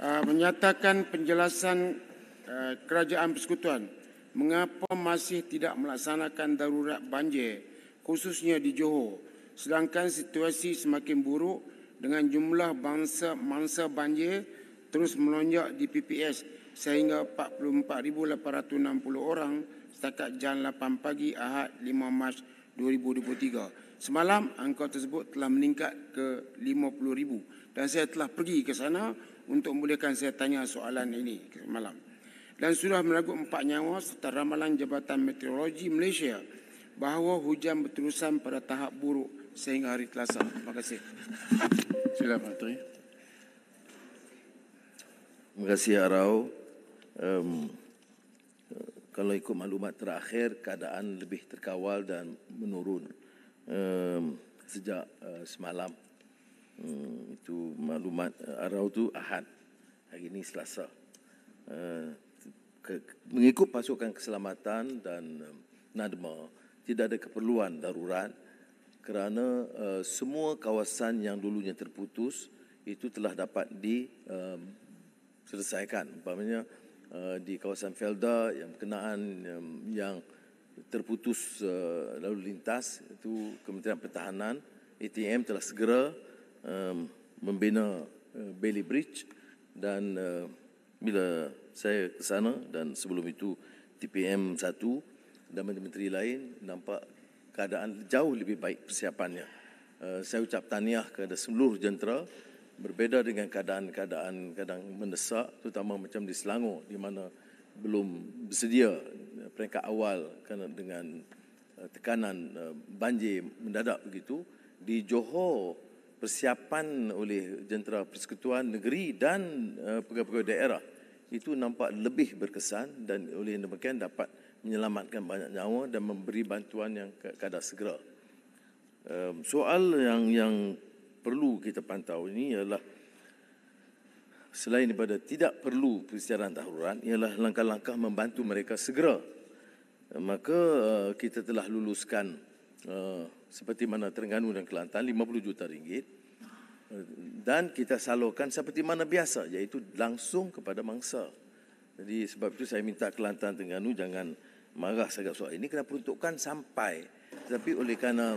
menyatakan penjelasan Kerajaan Persekutuan mengapa masih tidak melaksanakan darurat banjir khususnya di Johor sedangkan situasi semakin buruk dengan jumlah mangsa banjir terus melonjak di PPS sehingga 44,860 orang setakat jam 8 pagi Ahad 5 Mac 2023. Semalam angka tersebut telah meningkat ke 50,000 dan saya telah pergi ke sana untuk membolehkan saya tanya soalan ini semalam. Dan sudah meragut 4 nyawa serta ramalan Jabatan Meteorologi Malaysia bahawa hujan berterusan pada tahap buruk sehingga hari Selasa. Terima kasih. Sila Menteri. Terima kasih Arau. Kalau ikut maklumat terakhir, keadaan lebih terkawal dan menurun sejak semalam. Itu maklumat Arau tu Ahad. Hari ini Selasa. Mengikut pasukan keselamatan dan NADMA, tidak ada keperluan darurat kerana semua kawasan yang dulunya terputus itu telah dapat diselesaikan. Umpamanya di kawasan Felda yang berkenaan yang terputus lalu lintas, itu Kementerian Pertahanan, ATM telah segera membina Bailey Bridge dan bila saya ke sana dan sebelum itu TPM 1 dan menteri-menteri lain nampak keadaan jauh lebih baik persiapannya. Saya ucap tahniah kepada seluruh jentera berbeza dengan keadaan-keadaan kadang mendesak terutama macam di Selangor di mana belum bersedia peringkat awal kerana dengan tekanan banjir mendadak begitu. Di Johor persiapan oleh jentera Persekutuan Negeri dan pegawai-pegawai daerah itu nampak lebih berkesan dan oleh demikian dapat menyelamatkan banyak nyawa dan memberi bantuan yang kadar segera. Soal yang perlu kita pantau ini ialah selain daripada tidak perlu persediaan darurat ialah langkah-langkah membantu mereka segera. Maka kita telah luluskan seperti mana Terengganu dan Kelantan 50 juta ringgit dan kita salurkan seperti mana biasa iaitu langsung kepada mangsa. Jadi sebab itu saya minta Kelantan Terengganu jangan marah sangat soal ini kena peruntukkan sampai. Tetapi oleh kerana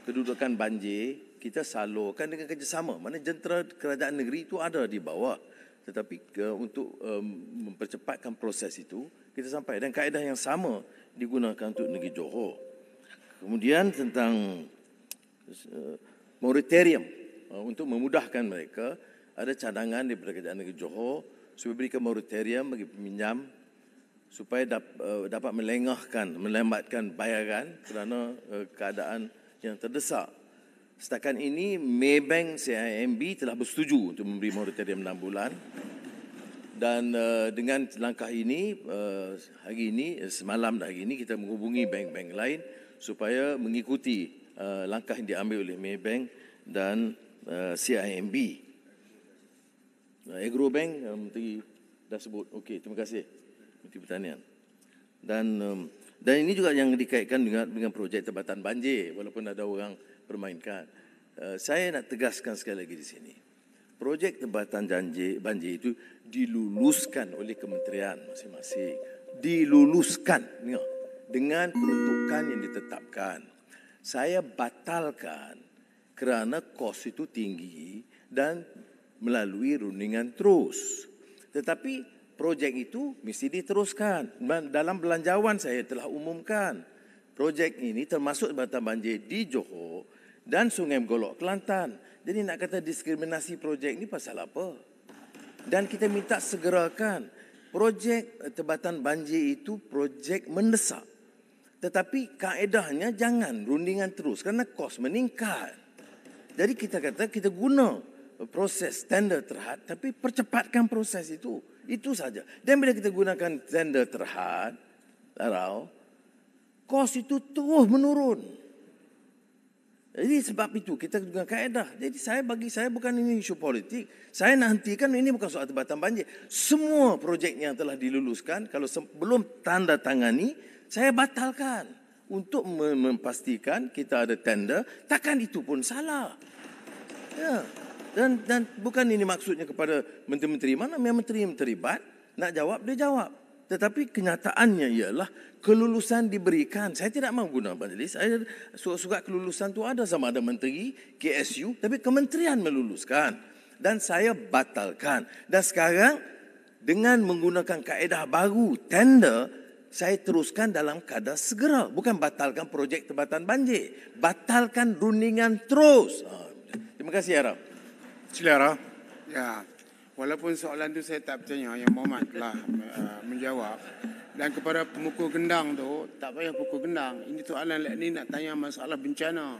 kedudukan banjir, kita salurkan dengan kerjasama. Mana jentera kerajaan negeri itu ada di bawah. Tetapi untuk mempercepatkan proses itu, kita sampai. Dan kaedah yang sama digunakan untuk negeri Johor. Kemudian tentang moratorium untuk memudahkan mereka, ada cadangan daripada kerajaan negeri Johor supaya berikan moratorium bagi peminjam supaya dapat melambatkan bayaran kerana keadaan yang terdesak. Setakat ini, Maybank CIMB telah bersetuju untuk memberi moratorium 6 bulan. Dan dengan langkah ini, hari ini, semalam dan hari ini, kita menghubungi bank-bank lain supaya mengikuti langkah yang diambil oleh Maybank dan CIMB. Agrobank, Menteri dah sebut. Okey, terima kasih. Menteri Pertanian. Dan ini juga yang dikaitkan dengan projek Tempatan Banjir walaupun ada orang permainkan. Saya nak tegaskan sekali lagi di sini. Projek Tempatan Banjir itu diluluskan oleh kementerian masing-masing. Diluluskan dengan peruntukan yang ditetapkan. Saya batalkan kerana kos itu tinggi dan melalui rundingan terus. Tetapi projek itu mesti diteruskan. Dalam belanjawan saya telah umumkan. Projek ini termasuk Tempatan Banjir di Johor dan Sungai Megolok, Kelantan. Jadi nak kata diskriminasi projek ini pasal apa? Dan kita minta segerakan. Projek Tempatan Banjir itu projek mendesak. Tetapi kaedahnya jangan rundingan terus kerana kos meningkat. Jadi kita kata kita guna proses tender terhad tapi percepatkan proses itu. Itu saja. Dan bila kita gunakan tender terhad, kos itu terus menurun. Jadi sebab itu kita guna kaedah. Jadi bagi saya bukan ini isu politik. Saya nak hentikan ini bukan soal Tempatan Banjir. Semua projek yang telah diluluskan kalau belum tanda tangani, saya batalkan untuk memastikan kita ada tender. Takkan itu pun salah. Ya. Dan bukan ini maksudnya kepada menteri-menteri. Mana yang menteri yang terlibat, nak jawab, dia jawab. Tetapi kenyataannya ialah kelulusan diberikan. Saya tidak mahu guna majlis. Saya surat kelulusan tu ada sama ada menteri, KSU, tapi kementerian meluluskan. Dan saya batalkan. Dan sekarang dengan menggunakan kaedah baru, tender, saya teruskan dalam kadar segera. Bukan batalkan projek Tempatan Banjir. Batalkan rundingan terus. Terima kasih, Arab. Sila Araf. Ya, walaupun soalan tu saya tak percaya yang Muhammad telah menjawab. Dan kepada pemukul gendang tu, tak payah pukul gendang. Ini soalan ni nak tanya masalah bencana.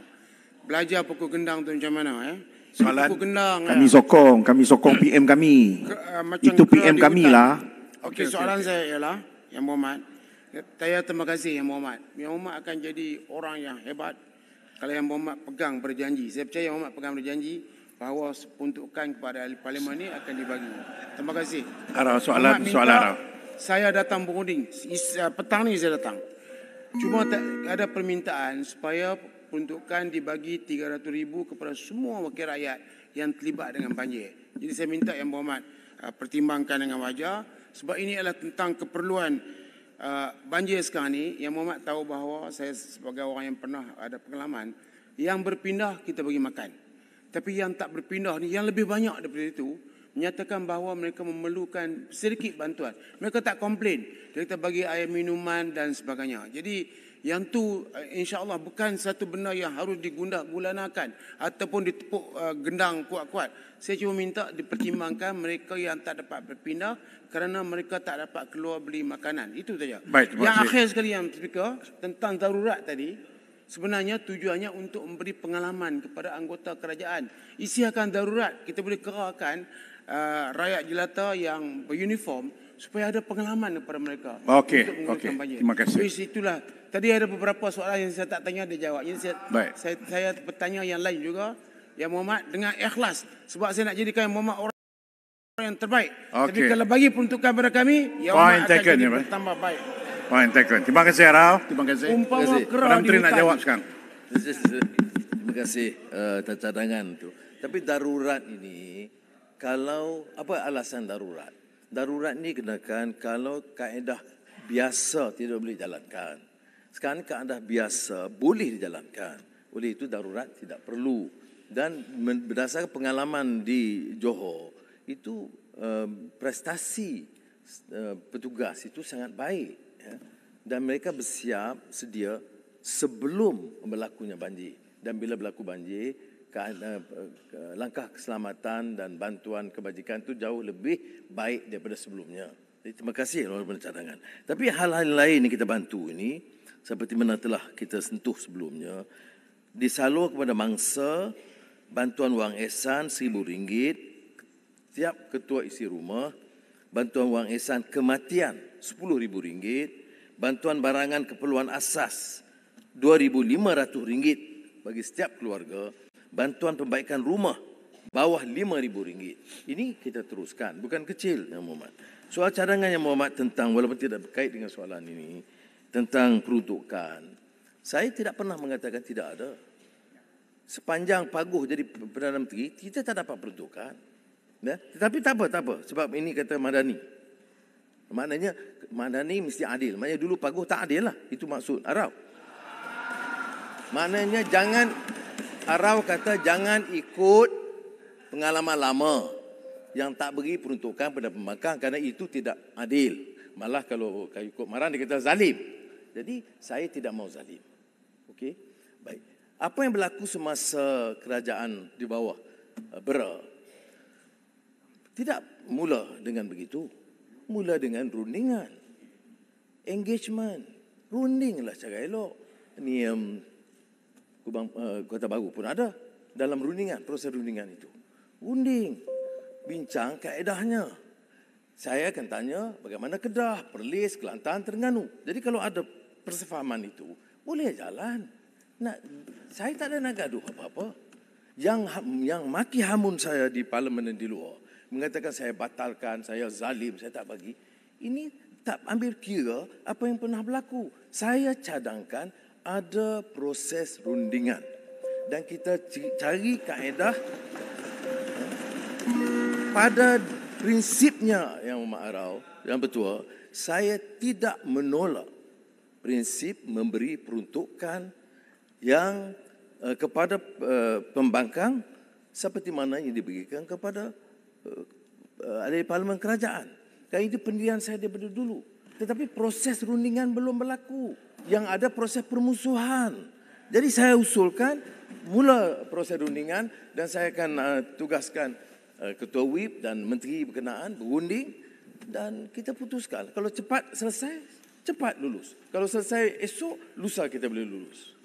Belajar pukul gendang tu macam mana Soalan pukul gendang. kami sokong PM kami. Itu PM kami lah. Okey, soalan saya ialah yang Muhammad. Saya terima kasih yang Muhammad. Yang Muhammad akan jadi orang yang hebat kalau yang Muhammad pegang berjanji. Saya percaya Muhammad pegang berjanji bahawa peruntukan kepada ahli parlimen ini akan dibagi. Terima kasih. Araf, soalan Araf. Saya datang berunding. Petang ni saya datang. Cuma ada permintaan supaya peruntukan dibagi 300,000 kepada semua wakil rakyat yang terlibat dengan banjir. Jadi saya minta yang Muhammad pertimbangkan dengan wajar. Sebab ini adalah tentang keperluan banjir sekarang ni. Yang Muhammad tahu bahawa saya sebagai orang yang pernah ada pengalaman. Yang berpindah kita bagi makan. Tapi yang tak berpindah ni, yang lebih banyak daripada itu, menyatakan bahawa mereka memerlukan sedikit bantuan. Mereka tak komplain. Kita bagi air minuman dan sebagainya. Jadi yang tu insya-Allah bukan satu benda yang harus digundah-gulanakan ataupun ditepuk gendang kuat-kuat. Saya cuma minta dipertimbangkan mereka yang tak dapat berpindah kerana mereka tak dapat keluar beli makanan. Itu saja. Baik, yang akhir sekali yang Speaker, tentang darurat tadi. Sebenarnya tujuannya untuk memberi pengalaman kepada anggota kerajaan. Isiakan darurat, kita boleh kerahkan rakyat jelata yang beruniform supaya ada pengalaman kepada mereka. Okey, untuk okey. banjir. Terima kasih. So, itulah. Tadi ada beberapa soalan yang saya tak tanya, dia jawab. Jadi Baik. saya bertanya yang lain juga. Yang Muhammad dengan ikhlas. Sebab saya nak jadikan Muhammad orang yang terbaik. Tapi Okey. kalau bagi peruntukan kepada kami, yang Point Muhammad akan taken, jadi ya, Pak. bertambah baik. Point taken. Terima kasih Araf. Terima kasih. Umpama kasih. kerah Perdana di Menteri nak hutan. jawab sekarang. Terima kasih cadangan tu. Tapi darurat ini, kalau apa alasan darurat? Darurat ni kenakan kalau kaedah biasa tidak boleh dijalankan. Sekarang kaedah biasa boleh dijalankan. Oleh itu darurat tidak perlu. Dan berdasarkan pengalaman di Johor, itu prestasi petugas itu sangat baik. Ya. Dan mereka bersiap sedia sebelum berlakunya banjir. Dan bila berlaku banjir, langkah keselamatan dan bantuan kebajikan itu jauh lebih baik daripada sebelumnya. Jadi, terima kasih walaupun cadangan. Tapi hal-hal lain yang kita bantu ini, seperti mana telah kita sentuh sebelumnya, disalur kepada mangsa bantuan wang ehsan RM1,000 setiap ketua isi rumah, bantuan wang ehsan kematian RM10,000, bantuan barangan keperluan asas RM2,500 bagi setiap keluarga, bantuan perbaikan rumah bawah RM5,000. Ini kita teruskan, bukan kecil Yang Muhammad. Soal cadangan Yang Muhammad tentang, walaupun tidak berkait dengan soalan ini, tentang peruntukan, saya tidak pernah mengatakan tidak ada. Sepanjang Paguh jadi Perdana Menteri, kita tak dapat peruntukan. Ya? Tetapi tak apa. Sebab ini kata Madani. Maknanya Madani mesti adil. Maknanya dulu Paguh tak adil lah. Itu maksud Arau. Maknanya Arau kata jangan ikut pengalaman lama yang tak beri peruntukan pada pembangkang kerana itu tidak adil. Malah kalau ikut Maran dia kata zalim. Jadi saya tidak mau zalim. Okey? Baik. Apa yang berlaku semasa kerajaan di bawah Bera? Tidak mula dengan begitu. Mula dengan rundingan. Engagement. Rundinglah cara elok. Ini Kota Baru pun ada dalam rundingan, proses rundingan itu. Runding. Bincang kaedahnya. Saya akan tanya bagaimana Kedah, Perlis, Kelantan, Terengganu. Jadi kalau ada persefahaman itu, boleh jalan. Saya tak ada nak gaduh apa-apa. Yang maki hamun saya di parlimen dan di luar, mengatakan saya batalkan, saya zalim, saya tak bagi. Ini tak ambil kira apa yang pernah berlaku. Saya cadangkan ada proses rundingan. Dan kita cari kaedah pada prinsipnya Yang Maharau, Yang Bertuah, saya tidak menolak prinsip memberi peruntukan yang kepada pembangkang seperti mana yang diberikan kepada ahli parlimen kerajaan. Dan itu pendirian saya daripada dulu. Tetapi proses rundingan belum berlaku. Yang ada proses permusuhan. Jadi saya usulkan mula proses rundingan dan saya akan tugaskan Ketua WIP dan Menteri berkenaan berunding dan kita putuskan. Kalau cepat selesai, cepat lulus. Kalau selesai esok, lusa kita boleh lulus.